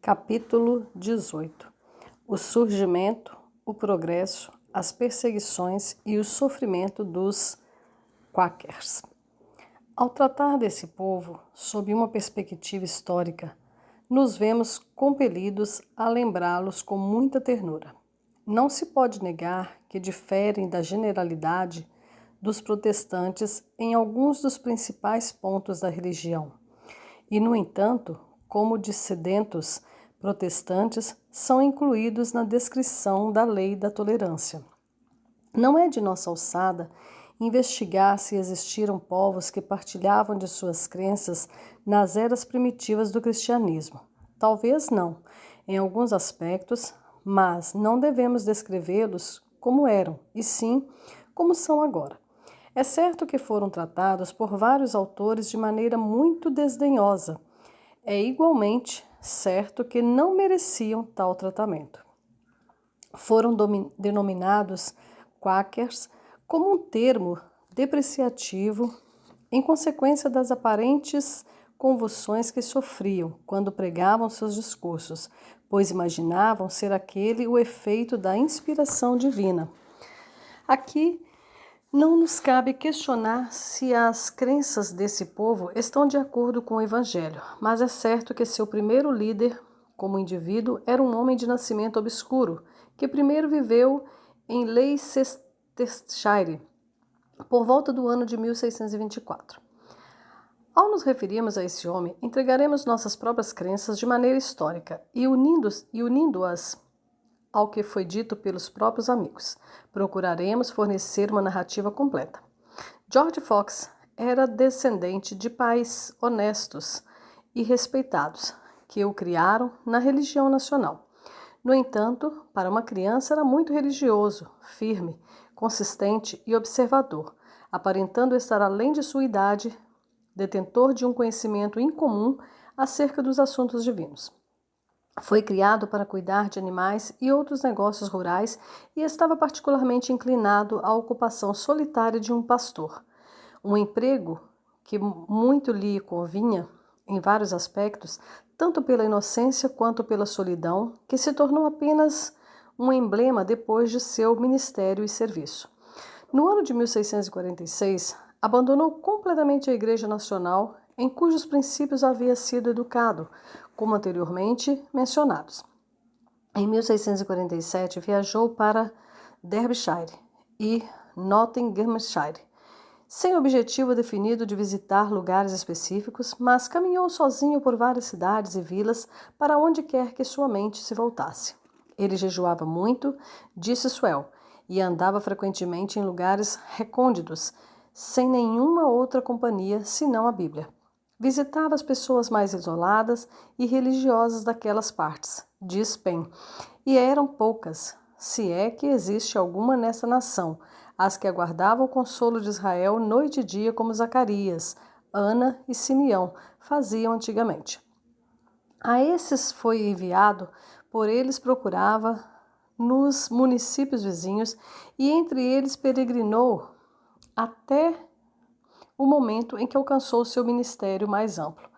Capítulo 18. O surgimento, o progresso, as perseguições e o sofrimento dos Quakers. Ao tratar desse povo, sob uma perspectiva histórica, nos vemos compelidos a lembrá-los com muita ternura. Não se pode negar que diferem da generalidade dos protestantes em alguns dos principais pontos da religião. E, no entanto, como dissidentes protestantes, são incluídos na descrição da lei da tolerância. Não é de nossa alçada investigar se existiram povos que partilhavam de suas crenças nas eras primitivas do cristianismo. Talvez não, em alguns aspectos, mas não devemos descrevê-los como eram, e sim como são agora. É certo que foram tratados por vários autores de maneira muito desdenhosa. É igualmente certo que não mereciam tal tratamento. Foram denominados Quakers como um termo depreciativo em consequência das aparentes convulsões que sofriam quando pregavam seus discursos, pois imaginavam ser aquele o efeito da inspiração divina. Aqui não nos cabe questionar se as crenças desse povo estão de acordo com o Evangelho, mas é certo que seu primeiro líder, como indivíduo, era um homem de nascimento obscuro, que primeiro viveu em Leicestershire, por volta do ano de 1624. Ao nos referirmos a esse homem, entregaremos nossas próprias crenças de maneira histórica e unindo-as ao que foi dito pelos próprios amigos. Procuraremos fornecer uma narrativa completa. George Fox era descendente de pais honestos e respeitados, que o criaram na religião nacional. No entanto, para uma criança era muito religioso, firme, consistente e observador, aparentando estar além de sua idade, detentor de um conhecimento incomum acerca dos assuntos divinos. Foi criado para cuidar de animais e outros negócios rurais e estava particularmente inclinado à ocupação solitária de um pastor. Um emprego que muito lhe convinha em vários aspectos, tanto pela inocência quanto pela solidão, que se tornou apenas um emblema depois de seu ministério e serviço. No ano de 1646, abandonou completamente a Igreja Nacional, em cujos princípios havia sido educado, como anteriormente mencionados. Em 1647, viajou para Derbyshire e Nottinghamshire, sem objetivo definido de visitar lugares específicos, mas caminhou sozinho por várias cidades e vilas para onde quer que sua mente se voltasse. Ele jejuava muito, disse Swell, e andava frequentemente em lugares recônditos, sem nenhuma outra companhia senão a Bíblia. Visitava as pessoas mais isoladas e religiosas daquelas partes, diz Penn, e eram poucas, se é que existe alguma nessa nação, as que aguardavam o consolo de Israel noite e dia como Zacarias, Ana e Simeão faziam antigamente. A esses foi enviado, por eles procurava nos municípios vizinhos e entre eles peregrinou até o momento em que alcançou seu ministério mais amplo.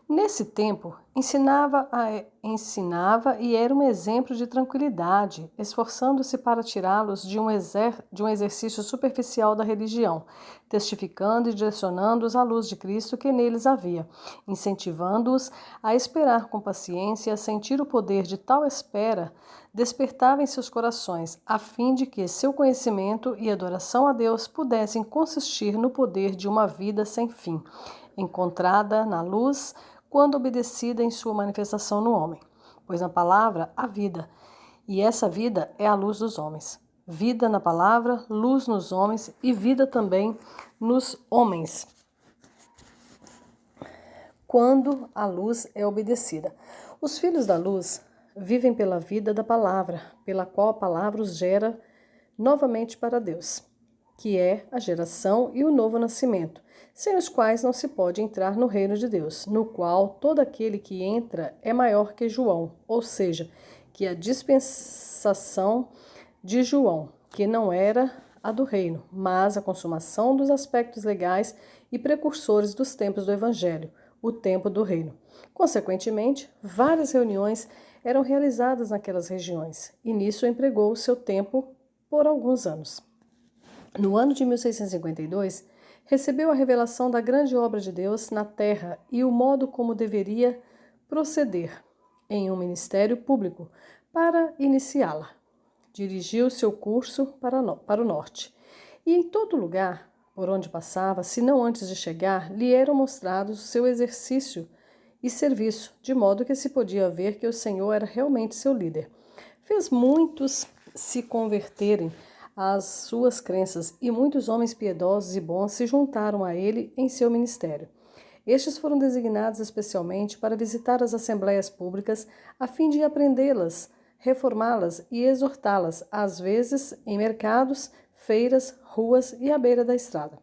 Nesse tempo, ensinava e era um exemplo de tranquilidade, esforçando-se para tirá-los de um exercício superficial da religião, testificando e direcionando-os à luz de Cristo que neles havia, incentivando-os a esperar com paciência e a sentir o poder de tal espera despertava em seus corações, a fim de que seu conhecimento e adoração a Deus pudessem consistir no poder de uma vida sem fim, encontrada na luz, quando obedecida em sua manifestação no homem. Pois na palavra há vida, e essa vida é a luz dos homens. Vida na palavra, luz nos homens e vida também nos homens, quando a luz é obedecida. Os filhos da luz vivem pela vida da palavra, pela qual a palavra os gera novamente para Deus, que é a geração e o novo nascimento, sem os quais não se pode entrar no reino de Deus, no qual todo aquele que entra é maior que João, ou seja, que a dispensação de João, que não era a do reino, mas a consumação dos aspectos legais e precursores dos tempos do Evangelho, o tempo do reino. Consequentemente, várias reuniões eram realizadas naquelas regiões, e nisso empregou o seu tempo por alguns anos. No ano de 1652, recebeu a revelação da grande obra de Deus na terra e o modo como deveria proceder em um ministério público para iniciá-la. Dirigiu seu curso para o norte, e em todo lugar por onde passava, se não antes de chegar, lhe eram mostrados o seu exercício e serviço, de modo que se podia ver que o Senhor era realmente seu líder. Fez muitos se converterem às suas crenças e muitos homens piedosos e bons se juntaram a ele em seu ministério. Estes foram designados especialmente para visitar as assembleias públicas a fim de aprendê-las, reformá-las e exortá-las, às vezes em mercados, feiras, ruas e à beira da estrada,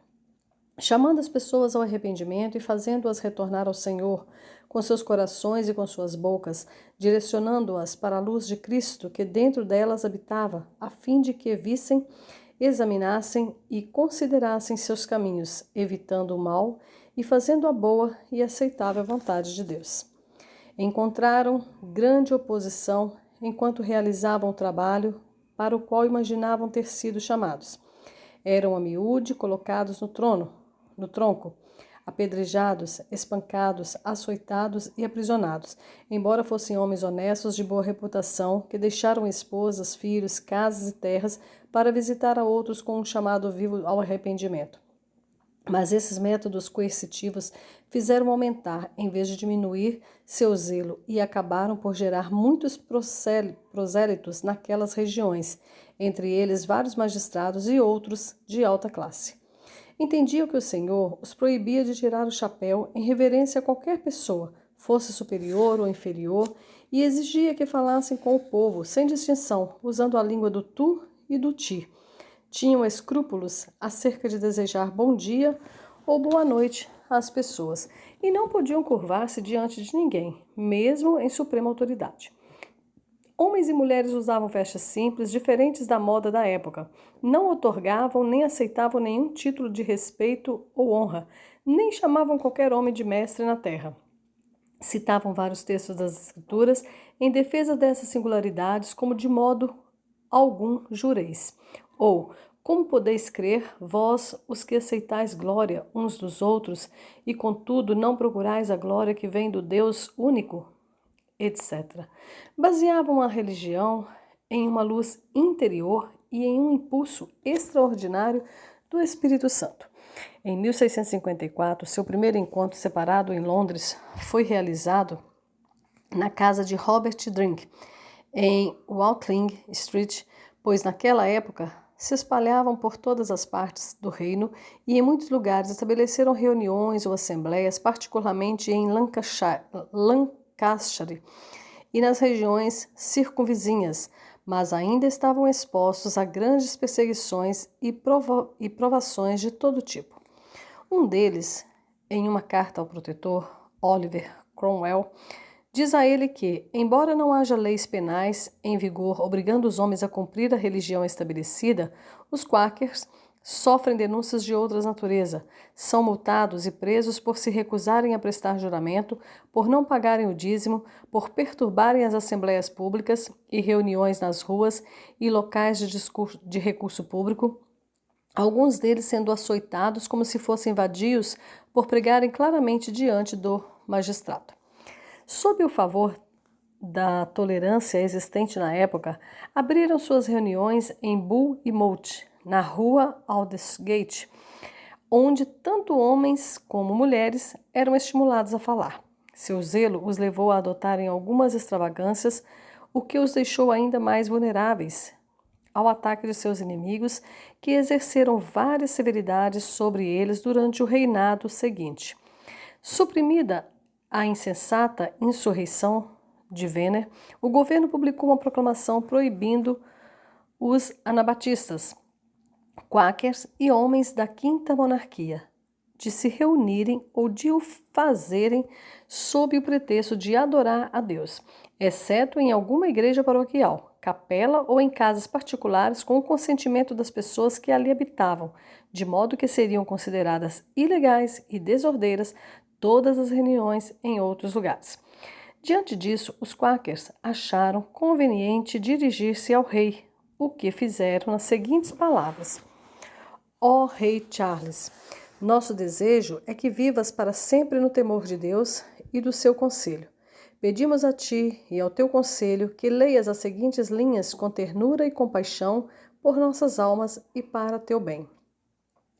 chamando as pessoas ao arrependimento e fazendo-as retornar ao Senhor com seus corações e com suas bocas, direcionando-as para a luz de Cristo que dentro delas habitava, a fim de que vissem, examinassem e considerassem seus caminhos, evitando o mal e fazendo a boa e aceitável vontade de Deus. Encontraram grande oposição enquanto realizavam o trabalho para o qual imaginavam ter sido chamados. Eram a miúde colocados no tronco, apedrejados, espancados, açoitados e aprisionados, embora fossem homens honestos de boa reputação, que deixaram esposas, filhos, casas e terras para visitar a outros com um chamado vivo ao arrependimento. Mas esses métodos coercitivos fizeram aumentar, em vez de diminuir, seu zelo e acabaram por gerar muitos prosélitos naquelas regiões, entre eles vários magistrados e outros de alta classe. Entendiam que o Senhor os proibia de tirar o chapéu em reverência a qualquer pessoa, fosse superior ou inferior, e exigia que falassem com o povo, sem distinção, usando a língua do tu e do ti. Tinham escrúpulos acerca de desejar bom dia ou boa noite às pessoas, e não podiam curvar-se diante de ninguém, mesmo em suprema autoridade. Homens e mulheres usavam vestes simples, diferentes da moda da época. Não otorgavam nem aceitavam nenhum título de respeito ou honra, nem chamavam qualquer homem de mestre na terra. Citavam vários textos das Escrituras em defesa dessas singularidades, como de modo algum jureis. Ou, como podeis crer, vós, os que aceitais glória uns dos outros, e contudo não procurais a glória que vem do Deus único? Etc. Baseavam a religião em uma luz interior e em um impulso extraordinário do Espírito Santo. Em 1654, seu primeiro encontro separado em Londres foi realizado na casa de Robert Drink, em Watling Street, pois naquela época se espalhavam por todas as partes do reino e em muitos lugares estabeleceram reuniões ou assembleias, particularmente em Lancashire e nas regiões circunvizinhas, mas ainda estavam expostos a grandes perseguições e provações de todo tipo. Um deles, em uma carta ao protetor, Oliver Cromwell, diz a ele que, embora não haja leis penais em vigor obrigando os homens a cumprir a religião estabelecida, os quakers sofrem denúncias de outra natureza, são multados e presos por se recusarem a prestar juramento, por não pagarem o dízimo, por perturbarem as assembleias públicas e reuniões nas ruas e locais de recurso público, alguns deles sendo açoitados como se fossem vadios por pregarem claramente diante do magistrado. Sob o favor da tolerância existente na época, abriram suas reuniões em Bull e Moat, na rua Aldersgate, onde tanto homens como mulheres eram estimulados a falar. Seu zelo os levou a adotarem algumas extravagâncias, o que os deixou ainda mais vulneráveis ao ataque de seus inimigos, que exerceram várias severidades sobre eles durante o reinado seguinte. Suprimida a insensata insurreição de Venner, o governo publicou uma proclamação proibindo os anabatistas, quáquers e homens da quinta monarquia de se reunirem ou de o fazerem sob o pretexto de adorar a Deus, exceto em alguma igreja paroquial, capela ou em casas particulares com o consentimento das pessoas que ali habitavam, de modo que seriam consideradas ilegais e desordeiras todas as reuniões em outros lugares. Diante disso, os Quakers acharam conveniente dirigir-se ao rei, o que fizeram nas seguintes palavras: Ó Rei Charles, nosso desejo é que vivas para sempre no temor de Deus e do seu conselho. Pedimos a ti e ao teu conselho que leias as seguintes linhas com ternura e compaixão por nossas almas e para teu bem.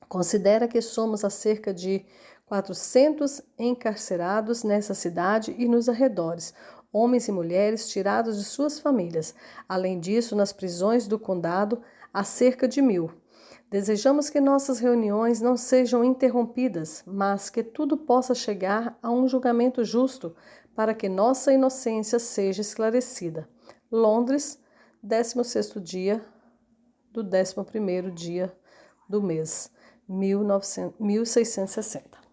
Considera que somos a cerca de 400 encarcerados nessa cidade e nos arredores, homens e mulheres tirados de suas famílias. Além disso, nas prisões do condado, há cerca de 1000. Desejamos que nossas reuniões não sejam interrompidas, mas que tudo possa chegar a um julgamento justo para que nossa inocência seja esclarecida. Londres, 16º dia do 11º dia do mês, 1660.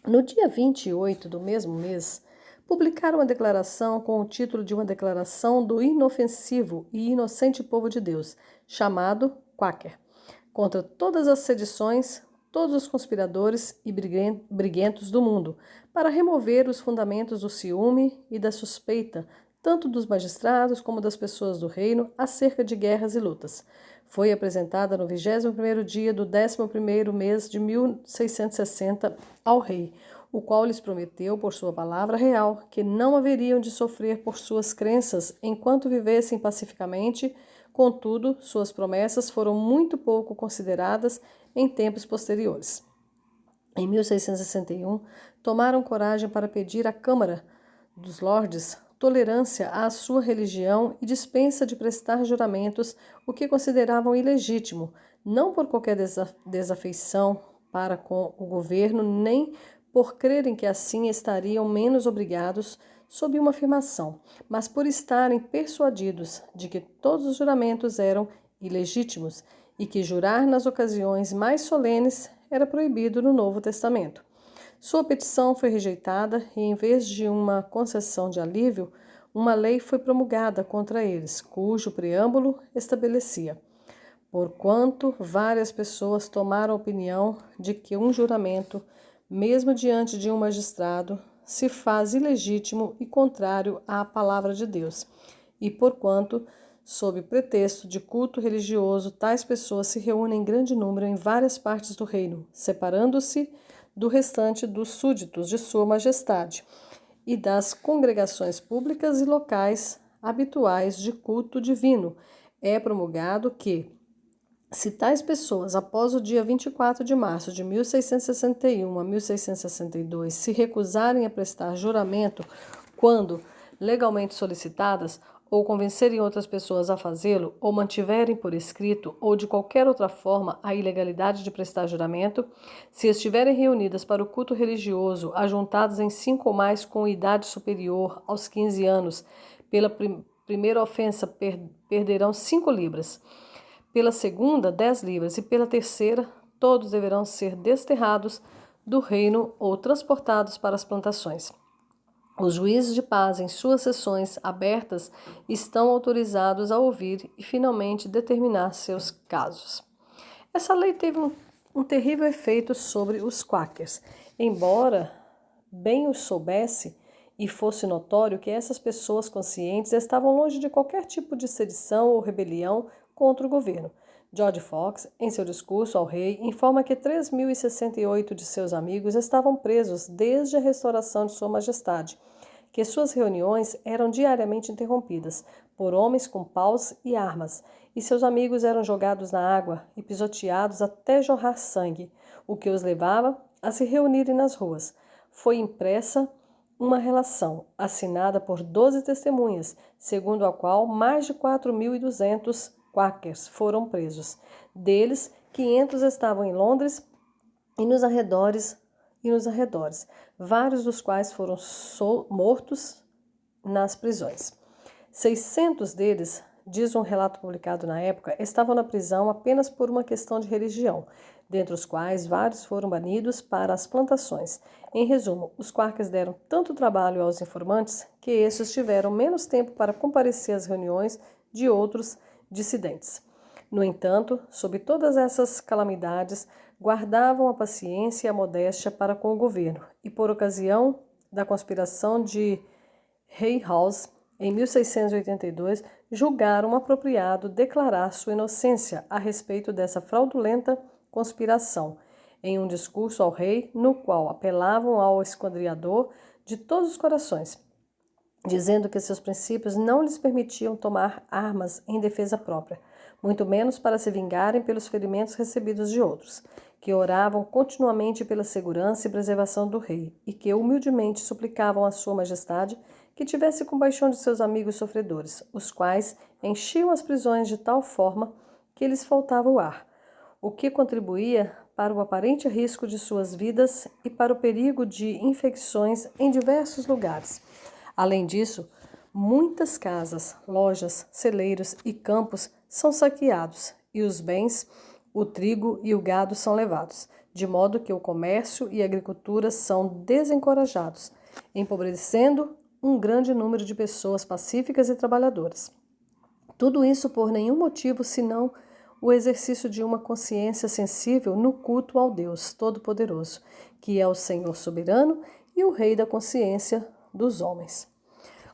No dia 28 do mesmo mês, publicaram uma declaração com o título de uma declaração do inofensivo e inocente povo de Deus, chamado Quaker, contra todas as sedições, todos os conspiradores e briguentos do mundo, para remover os fundamentos do ciúme e da suspeita, tanto dos magistrados como das pessoas do reino, acerca de guerras e lutas. Foi apresentada no 21º dia do 11º mês de 1660 ao rei, o qual lhes prometeu, por sua palavra real, que não haveriam de sofrer por suas crenças enquanto vivessem pacificamente. Contudo, suas promessas foram muito pouco consideradas em tempos posteriores. Em 1661, tomaram coragem para pedir à Câmara dos Lordes tolerância à sua religião e dispensa de prestar juramentos, o que consideravam ilegítimo, não por qualquer desafeição para com o governo, nem por crerem que assim estariam menos obrigados sob uma afirmação, mas por estarem persuadidos de que todos os juramentos eram ilegítimos e que jurar nas ocasiões mais solenes era proibido no Novo Testamento. Sua petição foi rejeitada e, em vez de uma concessão de alívio, uma lei foi promulgada contra eles, cujo preâmbulo estabelecia: porquanto várias pessoas tomaram a opinião de que um juramento, mesmo diante de um magistrado, se faz ilegítimo e contrário à palavra de Deus, e porquanto, sob pretexto de culto religioso, tais pessoas se reúnem em grande número em várias partes do reino, separando-se do restante dos súditos de Sua Majestade e das congregações públicas e locais habituais de culto divino. É promulgado que, se tais pessoas, após o dia 24 de março de 1661 a 1662, se recusarem a prestar juramento quando legalmente solicitadas, ou convencerem outras pessoas a fazê-lo, ou mantiverem por escrito, ou de qualquer outra forma, a ilegalidade de prestar juramento, se estiverem reunidas para o culto religioso, ajuntadas em 5 ou mais com idade superior aos 15 anos, pela primeira ofensa perderão 5 libras, pela segunda 10 libras e pela terceira todos deverão ser desterrados do reino ou transportados para as plantações. Os juízes de paz, em suas sessões abertas, estão autorizados a ouvir e finalmente determinar seus casos. Essa lei teve um terrível efeito sobre os Quakers, embora bem os soubesse e fosse notório que essas pessoas conscientes estavam longe de qualquer tipo de sedição ou rebelião contra o governo. George Fox, em seu discurso ao rei, informa que 3.068 de seus amigos estavam presos desde a restauração de Sua Majestade, que suas reuniões eram diariamente interrompidas por homens com paus e armas, e seus amigos eram jogados na água e pisoteados até jorrar sangue, o que os levava a se reunirem nas ruas. Foi impressa uma relação, assinada por 12 testemunhas, segundo a qual mais de 4.200 Quakers foram presos. Deles, 500 estavam em Londres e nos arredores, vários dos quais foram mortos nas prisões. 600 deles, diz um relato publicado na época, estavam na prisão apenas por uma questão de religião, dentre os quais vários foram banidos para as plantações. Em resumo, os Quakers deram tanto trabalho aos informantes que estes tiveram menos tempo para comparecer às reuniões de outros dissidentes. No entanto, sob todas essas calamidades, guardavam a paciência e a modéstia para com o governo, e por ocasião da conspiração de Hay House, em 1682, julgaram apropriado declarar sua inocência a respeito dessa fraudulenta conspiração, em um discurso ao rei, no qual apelavam ao esquadriador de todos os corações, dizendo que seus princípios não lhes permitiam tomar armas em defesa própria, muito menos para se vingarem pelos ferimentos recebidos de outros, que oravam continuamente pela segurança e preservação do rei, e que humildemente suplicavam a sua majestade que tivesse compaixão de seus amigos sofredores, os quais enchiam as prisões de tal forma que lhes faltava o ar, o que contribuía para o aparente risco de suas vidas e para o perigo de infecções em diversos lugares. Além disso, muitas casas, lojas, celeiros e campos são saqueados e os bens, o trigo e o gado são levados, de modo que o comércio e a agricultura são desencorajados, empobrecendo um grande número de pessoas pacíficas e trabalhadoras. Tudo isso por nenhum motivo senão o exercício de uma consciência sensível no culto ao Deus Todo-Poderoso, que é o Senhor soberano e o Rei da consciência dos homens.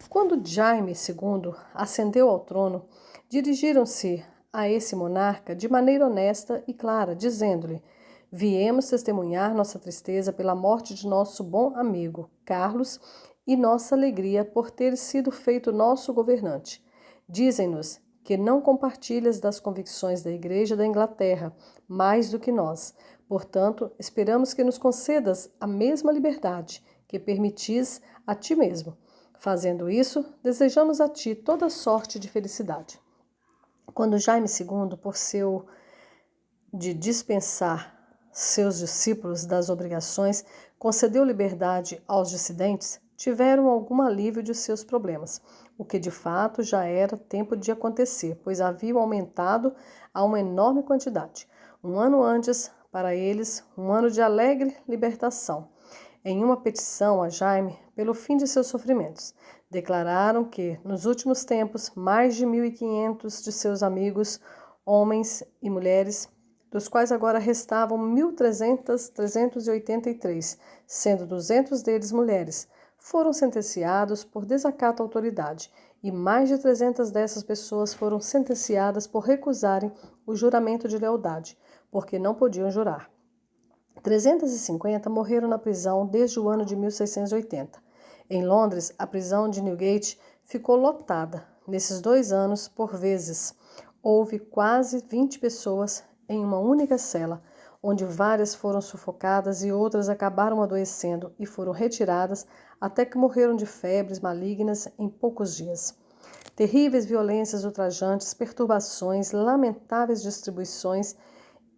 Quando Jaime II ascendeu ao trono, dirigiram-se a esse monarca de maneira honesta e clara, dizendo-lhe: viemos testemunhar nossa tristeza pela morte de nosso bom amigo, Carlos, e nossa alegria por ter sido feito nosso governante. Dizem-nos que não compartilhas das convicções da Igreja da Inglaterra mais do que nós. Portanto, esperamos que nos concedas a mesma liberdade que permitis a ti mesmo. Fazendo isso, desejamos a ti toda sorte de felicidade. Quando Jaime II, por seu de dispensar seus discípulos das obrigações, concedeu liberdade aos dissidentes, tiveram algum alívio de seus problemas, o que de fato já era tempo de acontecer, pois haviam aumentado a uma enorme quantidade. Um ano antes, para eles, um ano de alegre libertação. Em uma petição a Jaime pelo fim de seus sofrimentos, declararam que, nos últimos tempos, mais de 1.500 de seus amigos, homens e mulheres, dos quais agora restavam 1.383, sendo 200 deles mulheres, foram sentenciados por desacato à autoridade, e mais de 300 dessas pessoas foram sentenciadas por recusarem o juramento de lealdade, porque não podiam jurar. 350 morreram na prisão desde o ano de 1680. Em Londres, a prisão de Newgate ficou lotada. Nesses 2 anos, por vezes, houve quase 20 pessoas em uma única cela, onde várias foram sufocadas e outras acabaram adoecendo e foram retiradas até que morreram de febres malignas em poucos dias. Terríveis violências ultrajantes, perturbações, lamentáveis distribuições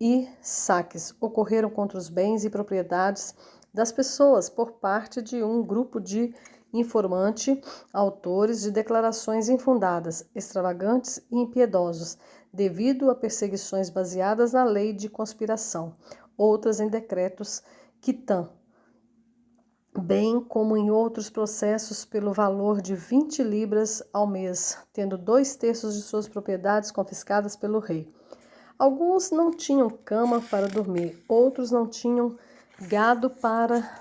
e saques ocorreram contra os bens e propriedades das pessoas por parte de um grupo de informante, autores de declarações infundadas, extravagantes e impiedosos, devido a perseguições baseadas na lei de conspiração, outras em decretos quitan, bem como em outros processos pelo valor de 20 libras ao mês, tendo 2/3 de suas propriedades confiscadas pelo rei. Alguns não tinham cama para dormir, outros não tinham gado para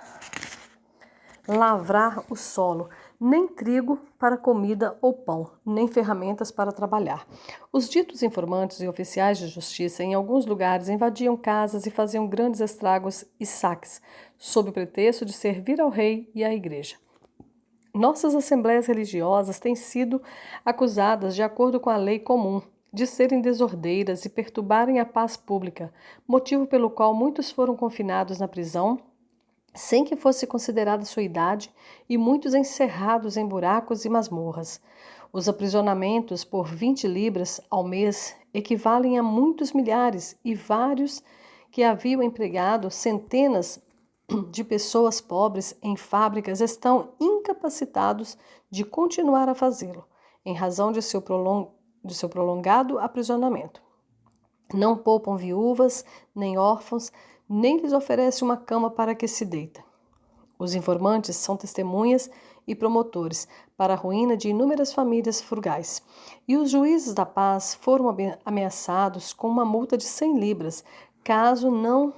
lavrar o solo, nem trigo para comida ou pão, nem ferramentas para trabalhar. Os ditos informantes e oficiais de justiça em alguns lugares invadiam casas e faziam grandes estragos e saques, sob o pretexto de servir ao rei e à igreja. Nossas assembleias religiosas têm sido acusadas, de acordo com a lei comum, de serem desordeiras e perturbarem a paz pública, motivo pelo qual muitos foram confinados na prisão, sem que fosse considerada sua idade, e muitos encerrados em buracos e masmorras. Os aprisionamentos por 20 libras ao mês equivalem a muitos milhares, e vários que haviam empregado centenas de pessoas pobres em fábricas estão incapacitados de continuar a fazê-lo, em razão de seu prolongado aprisionamento. Não poupam viúvas, nem órfãos, nem lhes oferece uma cama para que se deita. Os informantes são testemunhas e promotores para a ruína de inúmeras famílias frugais. E os juízes da paz foram ameaçados com uma multa de 100 libras, caso não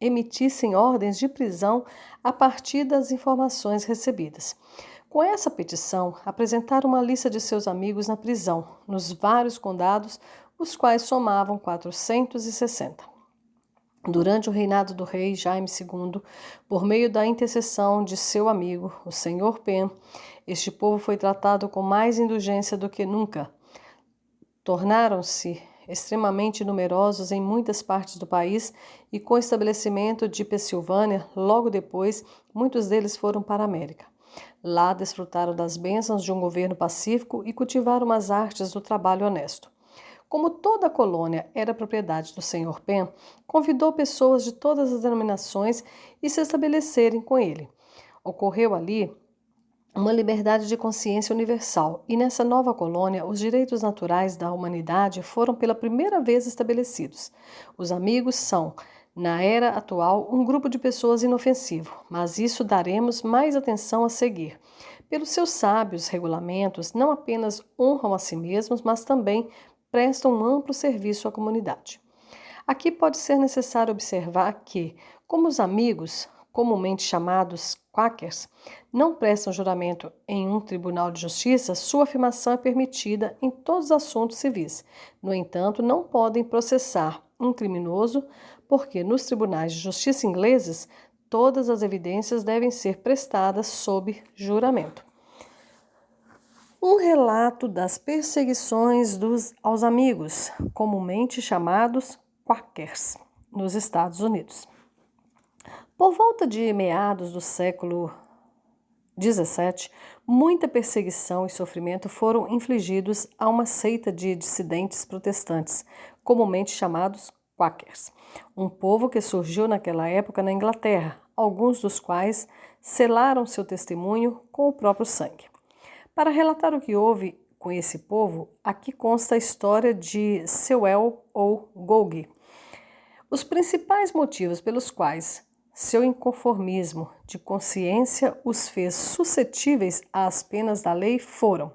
emitissem ordens de prisão a partir das informações recebidas. Com essa petição, apresentaram uma lista de seus amigos na prisão, nos vários condados, os quais somavam 460. Durante o reinado do rei Jaime II, por meio da intercessão de seu amigo, o Sr. Penn, este povo foi tratado com mais indulgência do que nunca. Tornaram-se extremamente numerosos em muitas partes do país e, com o estabelecimento de Pensilvânia, logo depois, muitos deles foram para a América. Lá desfrutaram das bênçãos de um governo pacífico e cultivaram as artes do trabalho honesto. Como toda a colônia era propriedade do Sr. Penn, convidou pessoas de todas as denominações e se estabelecerem com ele. Ocorreu ali uma liberdade de consciência universal, e nessa nova colônia os direitos naturais da humanidade foram pela primeira vez estabelecidos. Os amigos são, na era atual, um grupo de pessoas inofensivo, mas isso daremos mais atenção a seguir. Pelos seus sábios regulamentos, não apenas honram a si mesmos, mas também prestam um amplo serviço à comunidade. Aqui pode ser necessário observar que, como os amigos, comumente chamados Quakers, não prestam juramento em um tribunal de justiça, sua afirmação é permitida em todos os assuntos civis. No entanto, não podem processar um criminoso, porque nos tribunais de justiça ingleses, todas as evidências devem ser prestadas sob juramento. Um relato das perseguições aos amigos, comumente chamados Quakers, nos Estados Unidos. Por volta de meados do século XVII, muita perseguição e sofrimento foram infligidos a uma seita de dissidentes protestantes, comumente chamados Quakers, um povo que surgiu naquela época na Inglaterra, alguns dos quais selaram seu testemunho com o próprio sangue. Para relatar o que houve com esse povo, aqui consta a história de Sewell ou Gouge. Os principais motivos pelos quais seu inconformismo de consciência os fez suscetíveis às penas da lei foram: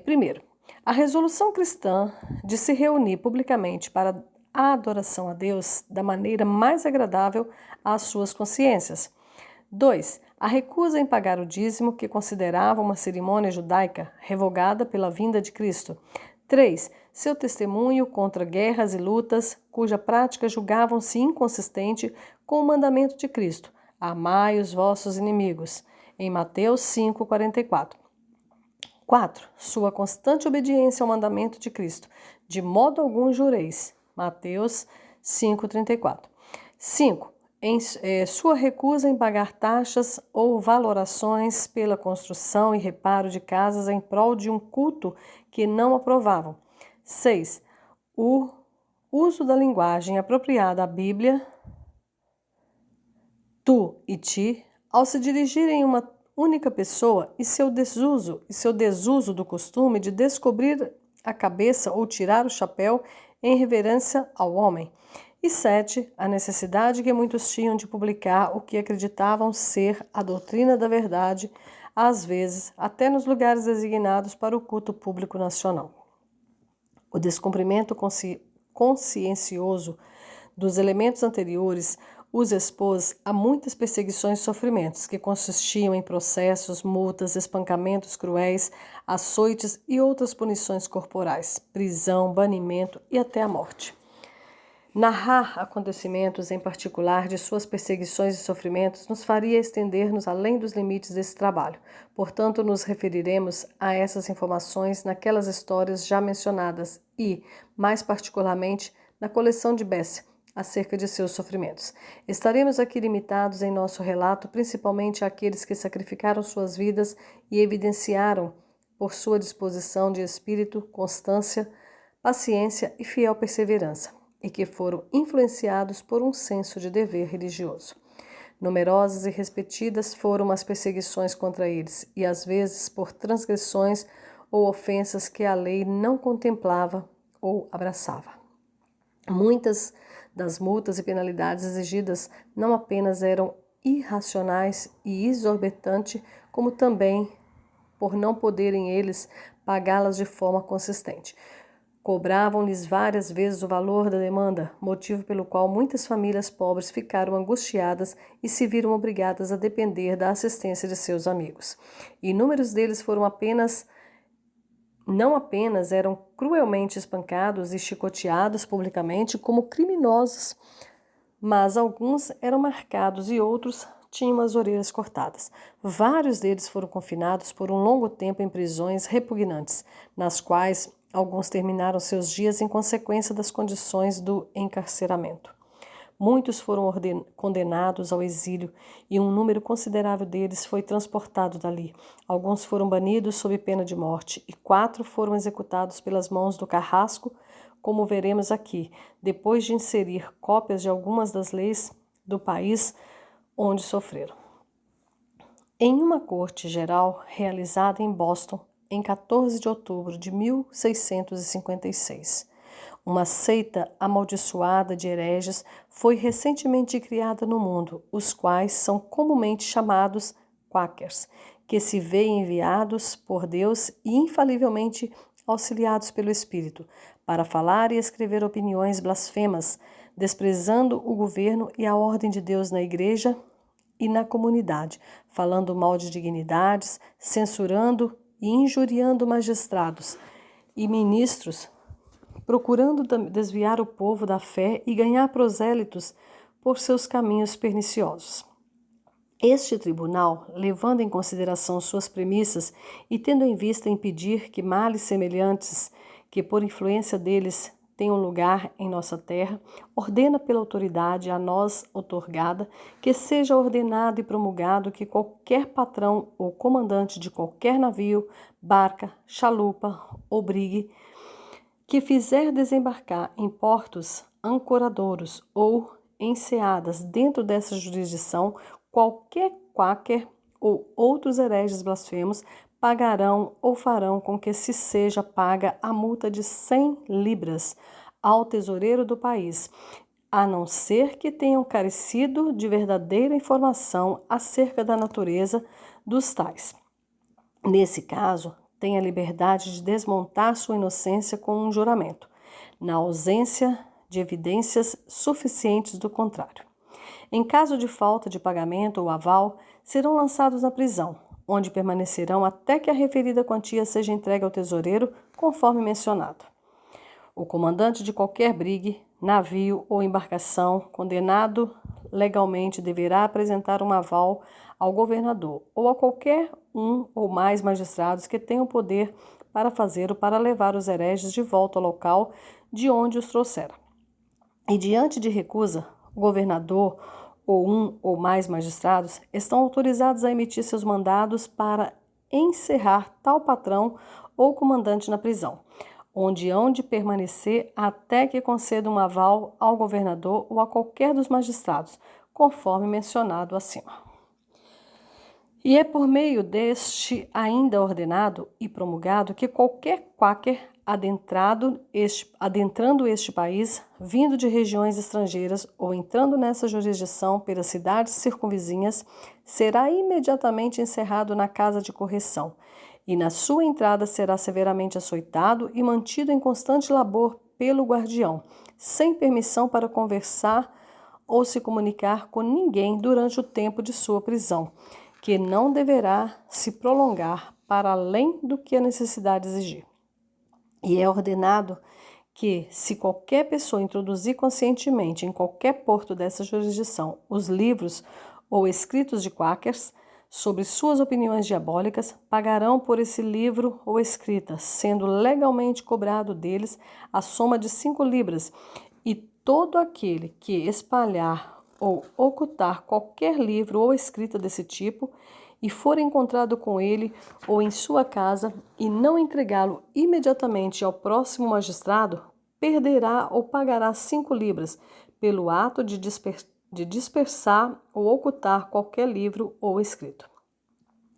primeiro, a resolução cristã de se reunir publicamente para a adoração a Deus da maneira mais agradável às suas consciências. 2. A recusa em pagar o dízimo, que considerava uma cerimônia judaica revogada pela vinda de Cristo. 3. Seu testemunho contra guerras e lutas, cuja prática julgavam-se inconsistente com o mandamento de Cristo: amai os vossos inimigos, em Mateus 5,44. 4. Sua constante obediência ao mandamento de Cristo: de modo algum jureis, Mateus 5,34. 5. Sua recusa em pagar taxas ou valorações pela construção e reparo de casas em prol de um culto que não aprovavam. 6. O uso da linguagem apropriada à Bíblia, tu e ti, ao se dirigirem a uma única pessoa, e seu desuso do costume de descobrir a cabeça ou tirar o chapéu em reverência ao homem. E 7. A necessidade que muitos tinham de publicar o que acreditavam ser a doutrina da verdade, às vezes até nos lugares designados para o culto público nacional. O descumprimento consciencioso dos elementos anteriores os expôs a muitas perseguições e sofrimentos, que consistiam em processos, multas, espancamentos cruéis, açoites e outras punições corporais, prisão, banimento e até a morte. Narrar acontecimentos, em particular, de suas perseguições e sofrimentos, nos faria estender-nos além dos limites desse trabalho. Portanto, nos referiremos a essas informações naquelas histórias já mencionadas e, mais particularmente, na coleção de Besse, acerca de seus sofrimentos. Estaremos aqui limitados em nosso relato principalmente àqueles que sacrificaram suas vidas e evidenciaram, por sua disposição de espírito, constância, paciência e fiel perseverança, e que foram influenciados por um senso de dever religioso. Numerosas e repetidas foram as perseguições contra eles, e às vezes por transgressões ou ofensas que a lei não contemplava ou abraçava. Muitas das multas e penalidades exigidas não apenas eram irracionais e exorbitantes, como também por não poderem eles pagá-las de forma consistente. Cobravam-lhes várias vezes o valor da demanda, motivo pelo qual muitas famílias pobres ficaram angustiadas e se viram obrigadas a depender da assistência de seus amigos. Inúmeros deles não apenas eram cruelmente espancados e chicoteados publicamente como criminosos, mas alguns eram marcados e outros tinham as orelhas cortadas. Vários deles foram confinados por um longo tempo em prisões repugnantes, nas quais alguns terminaram seus dias em consequência das condições do encarceramento. Muitos foram condenados ao exílio e um número considerável deles foi transportado dali. Alguns foram banidos sob pena de morte e 4 foram executados pelas mãos do carrasco, como veremos aqui, depois de inserir cópias de algumas das leis do país onde sofreram. Em uma corte geral realizada em Boston, em 14 de outubro de 1656, uma seita amaldiçoada de hereges foi recentemente criada no mundo, os quais são comumente chamados Quakers, que se veem enviados por Deus e infalivelmente auxiliados pelo Espírito, para falar e escrever opiniões blasfemas, desprezando o governo e a ordem de Deus na igreja e na comunidade, falando mal de dignidades, censurando e injuriando magistrados e ministros, procurando desviar o povo da fé e ganhar prosélitos por seus caminhos perniciosos. Este tribunal, levando em consideração suas premissas e tendo em vista impedir que males semelhantes, que por influência deles tenham lugar em nossa terra, ordena pela autoridade a nós outorgada que seja ordenado e promulgado que qualquer patrão ou comandante de qualquer navio, barca, chalupa ou brigue que fizer desembarcar em portos ancoradouros ou enseadas dentro dessa jurisdição qualquer quaker ou outros hereges blasfemos, pagarão ou farão com que se seja paga a multa de 100 libras ao tesoureiro do país, a não ser que tenham carecido de verdadeira informação acerca da natureza dos tais. Nesse caso, tem a liberdade de desmontar sua inocência com um juramento, na ausência de evidências suficientes do contrário. Em caso de falta de pagamento ou aval, serão lançados na prisão, onde permanecerão até que a referida quantia seja entregue ao tesoureiro, conforme mencionado. O comandante de qualquer brigue, navio ou embarcação condenado legalmente deverá apresentar um aval ao governador ou a qualquer um ou mais magistrados que tenham poder para fazer ou para levar os hereges de volta ao local de onde os trouxera. E diante de recusa, o governador ou um ou mais magistrados estão autorizados a emitir seus mandados para encerrar tal patrão ou comandante na prisão, onde hão de permanecer até que conceda um aval ao governador ou a qualquer dos magistrados, conforme mencionado acima. E é por meio deste ainda ordenado e promulgado que qualquer quaker adentrando este país, vindo de regiões estrangeiras ou entrando nessa jurisdição pelas cidades circunvizinhas, será imediatamente encerrado na casa de correção, e na sua entrada será severamente açoitado e mantido em constante labor pelo guardião, sem permissão para conversar ou se comunicar com ninguém durante o tempo de sua prisão, que não deverá se prolongar para além do que a necessidade exigir. E é ordenado que, se qualquer pessoa introduzir conscientemente em qualquer porto dessa jurisdição os livros ou escritos de quakers sobre suas opiniões diabólicas, pagarão por esse livro ou escrita, sendo legalmente cobrado deles a soma de 5 libras, e todo aquele que espalhar ou ocultar qualquer livro ou escrita desse tipo e for encontrado com ele ou em sua casa e não entregá-lo imediatamente ao próximo magistrado, perderá ou pagará 5 libras pelo ato de dispersar ou ocultar qualquer livro ou escrito.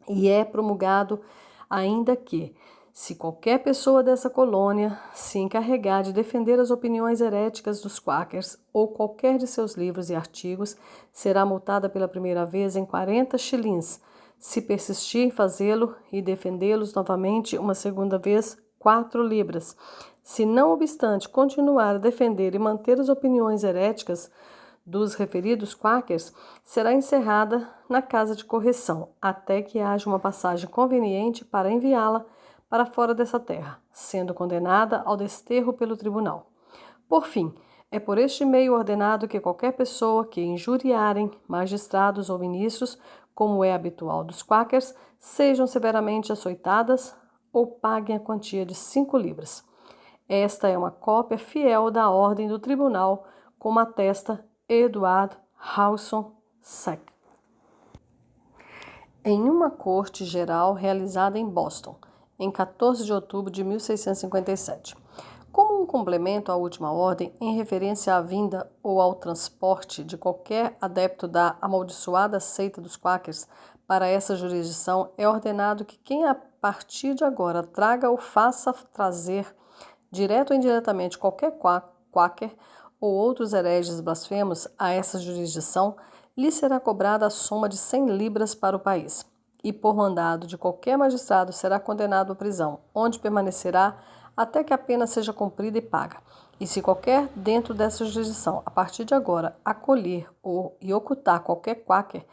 E é promulgado ainda que, se qualquer pessoa dessa colônia se encarregar de defender as opiniões heréticas dos quakers ou qualquer de seus livros e artigos, será multada pela primeira vez em 40 shillings, se persistir em fazê-lo e defendê-los novamente uma segunda vez, 4 libras. Se não obstante continuar a defender e manter as opiniões heréticas dos referidos quakers, será encerrada na casa de correção, até que haja uma passagem conveniente para enviá-la para fora dessa terra, sendo condenada ao desterro pelo tribunal. Por fim, é por este meio ordenado que qualquer pessoa que injuriarem magistrados ou ministros, como é habitual dos quakers, sejam severamente açoitadas ou paguem a quantia de 5 libras. Esta é uma cópia fiel da ordem do tribunal, como atesta Edward Howson Sack. Em uma corte geral realizada em Boston, em 14 de outubro de 1657. Como um complemento à última ordem, em referência à vinda ou ao transporte de qualquer adepto da amaldiçoada seita dos quakers para essa jurisdição, é ordenado que quem a partir de agora traga ou faça trazer, direto ou indiretamente, qualquer quaker ou outros hereges blasfemos a essa jurisdição, lhe será cobrada a soma de 100 libras para o país, e por mandado de qualquer magistrado será condenado à prisão, onde permanecerá até que a pena seja cumprida e paga. E se qualquer dentro dessa jurisdição, a partir de agora, acolher e ocultar qualquer quaker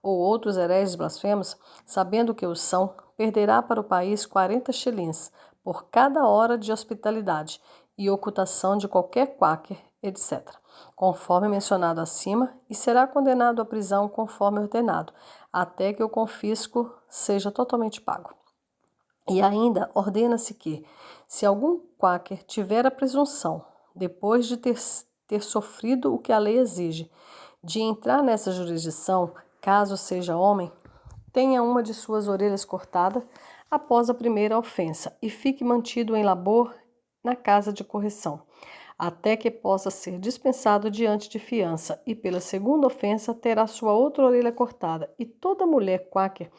ou outros hereges blasfemos, sabendo que os são, perderá para o país 40 shillings por cada hora de hospitalidade e ocultação de qualquer quaker, etc., conforme mencionado acima, e será condenado à prisão conforme ordenado, até que o confisco seja totalmente pago. E ainda ordena-se que, se algum quaker tiver a presunção, depois de ter sofrido o que a lei exige, de entrar nessa jurisdição, caso seja homem, tenha uma de suas orelhas cortada após a primeira ofensa e fique mantido em labor na casa de correção, até que possa ser dispensado diante de fiança, e pela segunda ofensa terá sua outra orelha cortada, e toda mulher quaker,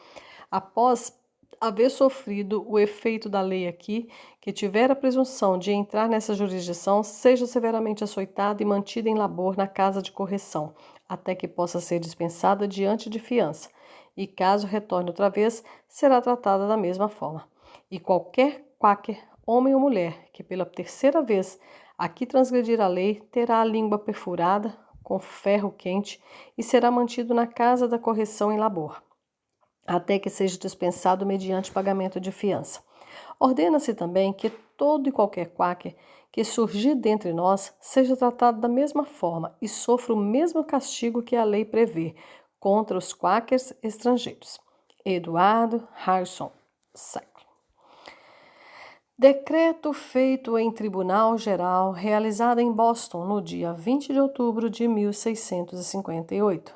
após haver sofrido o efeito da lei aqui, que tiver a presunção de entrar nessa jurisdição, seja severamente açoitada e mantida em labor na casa de correção, até que possa ser dispensada diante de fiança, e caso retorne outra vez, será tratada da mesma forma. E qualquer quaker, homem ou mulher, que pela terceira vez aqui transgredir a lei, terá a língua perfurada com ferro quente e será mantido na casa da correção em labor, até que seja dispensado mediante pagamento de fiança. Ordena-se também que todo e qualquer quaker que surgir dentre nós seja tratado da mesma forma e sofra o mesmo castigo que a lei prevê contra os quakers estrangeiros. Eduardo Harrison Sack. Decreto feito em Tribunal Geral, realizado em Boston no dia 20 de outubro de 1658.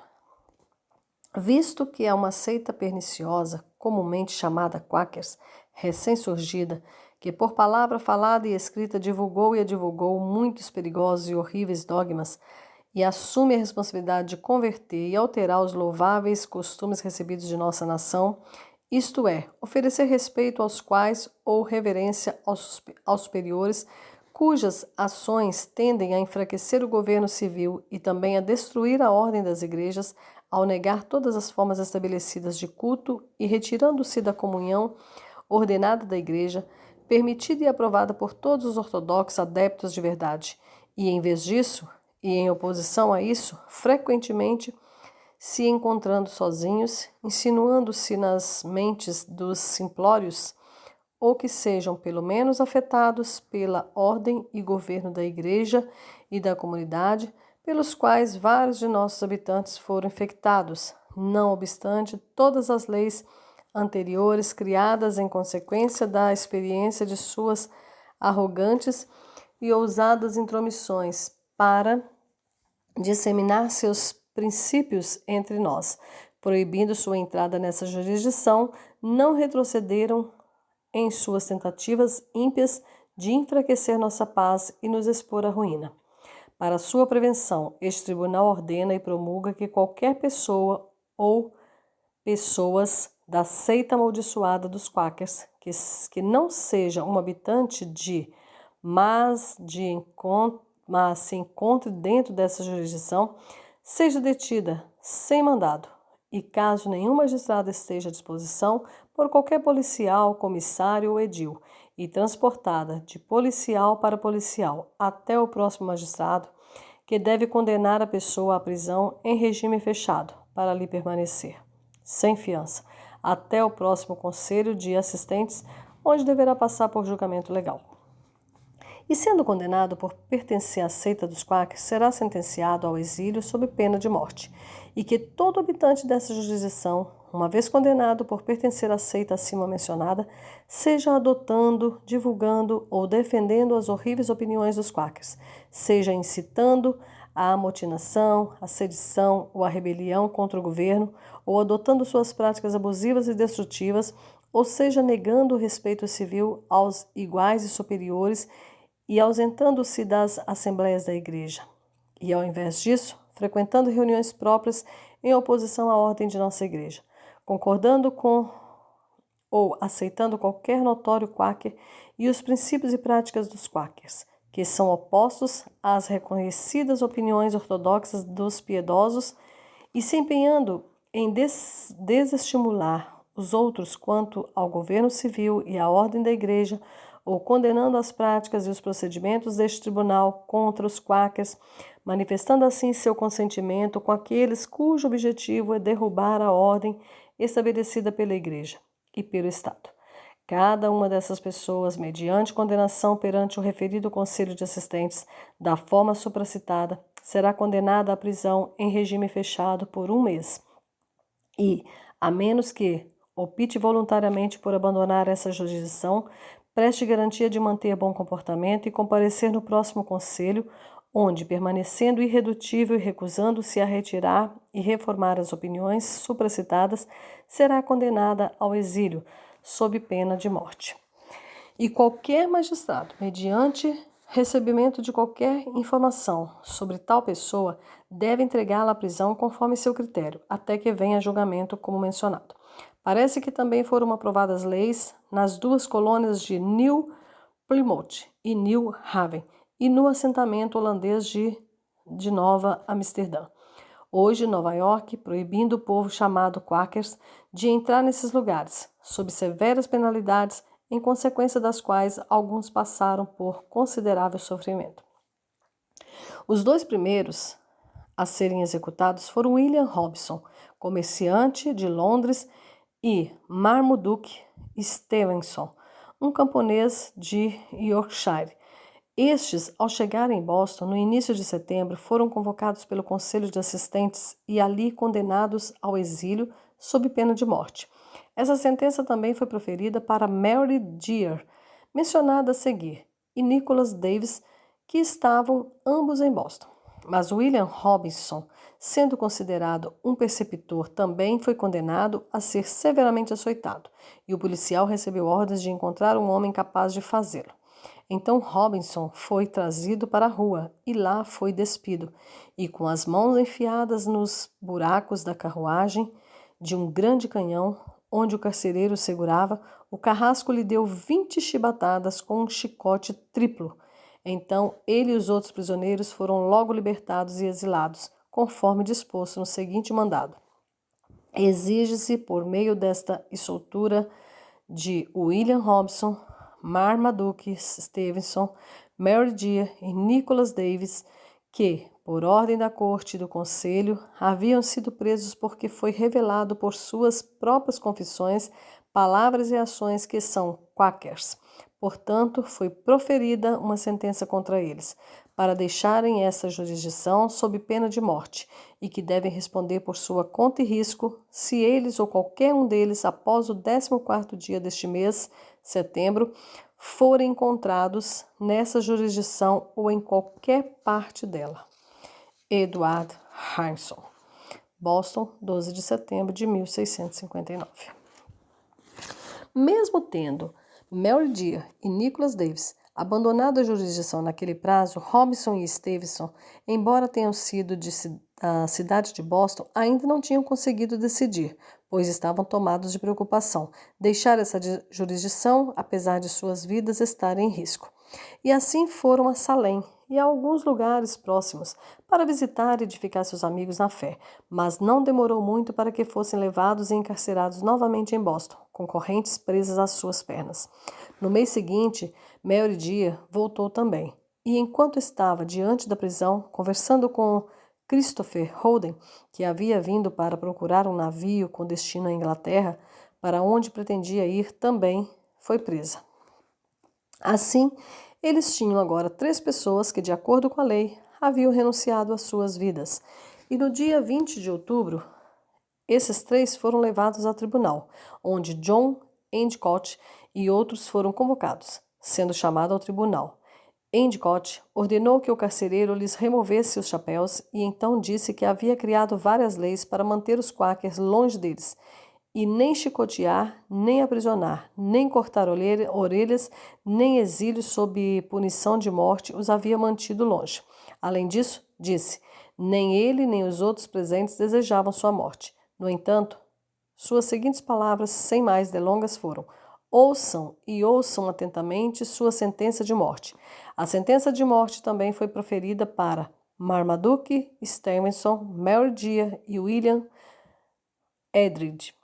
Visto que é uma seita perniciosa, comumente chamada Quakers, recém-surgida, que por palavra falada e escrita divulgou e advogou muitos perigosos e horríveis dogmas, e assume a responsabilidade de converter e alterar os louváveis costumes recebidos de nossa nação, isto é, oferecer respeito aos quais ou reverência aos superiores, cujas ações tendem a enfraquecer o governo civil e também a destruir a ordem das igrejas, ao negar todas as formas estabelecidas de culto e retirando-se da comunhão ordenada da igreja, permitida e aprovada por todos os ortodoxos adeptos de verdade, e em vez disso, e em oposição a isso, frequentemente se encontrando sozinhos, insinuando-se nas mentes dos simplórios, ou que sejam pelo menos afetados pela ordem e governo da igreja e da comunidade, pelos quais vários de nossos habitantes foram infectados, não obstante todas as leis anteriores criadas em consequência da experiência de suas arrogantes e ousadas intromissões para disseminar seus princípios entre nós, proibindo sua entrada nessa jurisdição, não retrocederam em suas tentativas ímpias de enfraquecer nossa paz e nos expor à ruína. Para sua prevenção, este tribunal ordena e promulga que qualquer pessoa ou pessoas da seita amaldiçoada dos quakers que não seja um habitante mas se encontre dentro dessa jurisdição, seja detida sem mandado, e caso nenhum magistrado esteja à disposição, por qualquer policial, comissário ou edil, e transportada de policial para policial até o próximo magistrado, que deve condenar a pessoa à prisão em regime fechado para ali permanecer, sem fiança, até o próximo conselho de assistentes, onde deverá passar por julgamento legal. E sendo condenado por pertencer à seita dos quakers, será sentenciado ao exílio sob pena de morte, e que todo habitante dessa jurisdição, uma vez condenado por pertencer à seita acima mencionada, seja adotando, divulgando ou defendendo as horríveis opiniões dos quakers, seja incitando a amotinação, a sedição ou a rebelião contra o governo, ou adotando suas práticas abusivas e destrutivas, ou seja, negando o respeito civil aos iguais e superiores e ausentando-se das assembleias da igreja. E, ao invés disso, frequentando reuniões próprias em oposição à ordem de nossa igreja, concordando com ou aceitando qualquer notório quaker e os princípios e práticas dos quakers, que são opostos às reconhecidas opiniões ortodoxas dos piedosos, e se empenhando em desestimular os outros quanto ao governo civil e à ordem da igreja, ou condenando as práticas e os procedimentos deste tribunal contra os quakers, manifestando assim seu consentimento com aqueles cujo objetivo é derrubar a ordem estabelecida pela igreja e pelo Estado. Cada uma dessas pessoas, mediante condenação perante o referido Conselho de Assistentes, da forma supracitada, será condenada à prisão em regime fechado por 1 mês. E, a menos que opte voluntariamente por abandonar essa jurisdição, preste garantia de manter bom comportamento e comparecer no próximo conselho, onde, permanecendo irredutível e recusando-se a retirar e reformar as opiniões supracitadas, será condenada ao exílio, sob pena de morte. E qualquer magistrado, mediante recebimento de qualquer informação sobre tal pessoa, deve entregá-la à prisão conforme seu critério, até que venha a julgamento, como mencionado. Parece que também foram aprovadas leis nas 2 colônias de New Plymouth e New Haven e no assentamento holandês de Nova Amsterdã. Hoje, Nova York, proibindo o povo chamado Quakers de entrar nesses lugares, sob severas penalidades, em consequência das quais alguns passaram por considerável sofrimento. Os 2 primeiros a serem executados foram William Robson, comerciante de Londres, e Marmaduke Stevenson, um camponês de Yorkshire. Estes, ao chegarem em Boston no início de setembro, foram convocados pelo Conselho de Assistentes e ali condenados ao exílio sob pena de morte. Essa sentença também foi proferida para Mary Dear, mencionada a seguir, e Nicholas Davis, que estavam ambos em Boston. Mas William Robinson, sendo considerado um persecutor, também foi condenado a ser severamente açoitado, e o policial recebeu ordens de encontrar um homem capaz de fazê-lo. Então Robinson foi trazido para a rua e lá foi despido, e com as mãos enfiadas nos buracos da carruagem de um grande canhão, onde o carcereiro segurava, o carrasco lhe deu 20 chibatadas com um chicote triplo. Então ele e os outros prisioneiros foram logo libertados e exilados, conforme disposto no seguinte mandado. Exige-se, por meio desta soltura de William Robson, Marmaduke Stevenson, Mary Dear e Nicholas Davis, que, por ordem da corte e do conselho, haviam sido presos porque foi revelado por suas próprias confissões, palavras e ações que são quakers. Portanto, foi proferida uma sentença contra eles, para deixarem essa jurisdição sob pena de morte, e que devem responder por sua conta e risco, se eles ou qualquer um deles, após o 14º dia deste mês, setembro, forem encontrados nessa jurisdição ou em qualquer parte dela. Edward Harrison, Boston, 12 de setembro de 1659. Mesmo tendo Mary Dear e Nicholas Davis abandonado a jurisdição naquele prazo, Robinson e Stevenson, embora tenham sido da cidade de Boston, ainda não tinham conseguido decidir, pois estavam tomados de preocupação, deixar essa jurisdição, apesar de suas vidas estarem em risco. E assim foram a Salem e a alguns lugares próximos para visitar e edificar seus amigos na fé, mas não demorou muito para que fossem levados e encarcerados novamente em Boston, com correntes presas às suas pernas. No mês seguinte, Mary Dia voltou também. E enquanto estava diante da prisão, conversando com Christopher Holden, que havia vindo para procurar um navio com destino à Inglaterra, para onde pretendia ir também, foi presa. Assim, eles tinham agora 3 pessoas que, de acordo com a lei, haviam renunciado às suas vidas. E no dia 20 de outubro, esses 3 foram levados a tribunal, onde John Endicott e outros foram convocados. Sendo chamado ao tribunal, Endicott ordenou que o carcereiro lhes removesse os chapéus e então disse que havia criado várias leis para manter os quáquers longe deles, e nem chicotear, nem aprisionar, nem cortar orelhas, nem exílio sob punição de morte os havia mantido longe. Além disso, disse, nem ele nem os outros presentes desejavam sua morte. No entanto, suas seguintes palavras, sem mais delongas, foram: ouçam e ouçam atentamente sua sentença de morte. A sentença de morte também foi proferida para Marmaduke Stevenson, Mary Dia e William Edridge.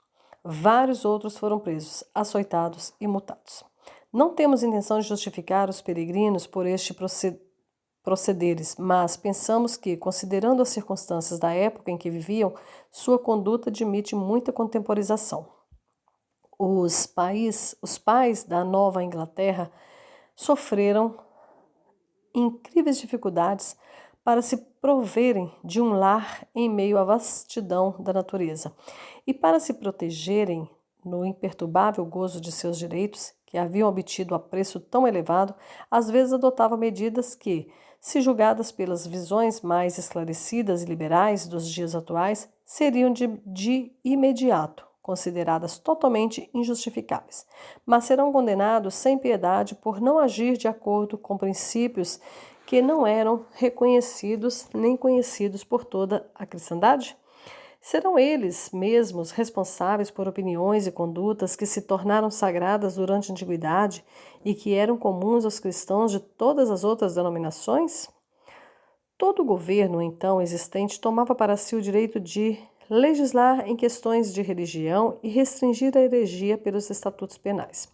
Vários outros foram presos, açoitados e multados. Não temos intenção de justificar os peregrinos por este procederes, mas pensamos que, considerando as circunstâncias da época em que viviam, sua conduta admite muita contemporização. Os pais da Nova Inglaterra sofreram incríveis dificuldades para se proverem de um lar em meio à vastidão da natureza e para se protegerem no imperturbável gozo de seus direitos, que haviam obtido a preço tão elevado, às vezes adotavam medidas que, se julgadas pelas visões mais esclarecidas e liberais dos dias atuais, seriam de imediato consideradas totalmente injustificáveis, mas serão condenados sem piedade por não agir de acordo com princípios que não eram reconhecidos nem conhecidos por toda a cristandade? Serão eles mesmos responsáveis por opiniões e condutas que se tornaram sagradas durante a antiguidade e que eram comuns aos cristãos de todas as outras denominações? Todo governo, então, existente tomava para si o direito de legislar em questões de religião e restringir a heresia pelos estatutos penais.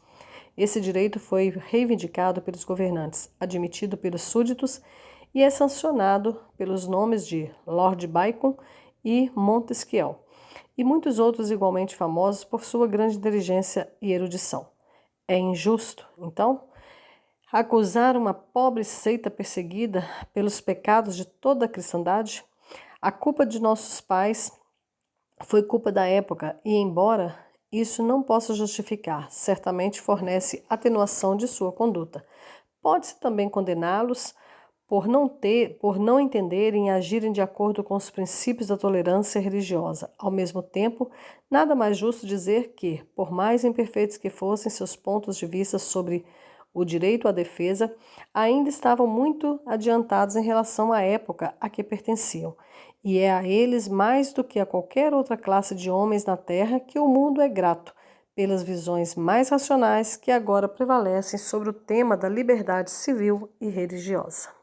Esse direito foi reivindicado pelos governantes, admitido pelos súditos e é sancionado pelos nomes de Lord Bacon e Montesquieu, e muitos outros igualmente famosos por sua grande inteligência e erudição. É injusto, então, acusar uma pobre seita perseguida pelos pecados de toda a cristandade? A culpa de nossos pais foi culpa da época e, embora isso não possa justificar, certamente fornece atenuação de sua conduta. Pode-se também condená-los por não entenderem e agirem de acordo com os princípios da tolerância religiosa. Ao mesmo tempo, nada mais justo dizer que, por mais imperfeitos que fossem seus pontos de vista sobre o direito à defesa, ainda estavam muito adiantados em relação à época a que pertenciam, e é a eles mais do que a qualquer outra classe de homens na Terra que o mundo é grato pelas visões mais racionais que agora prevalecem sobre o tema da liberdade civil e religiosa.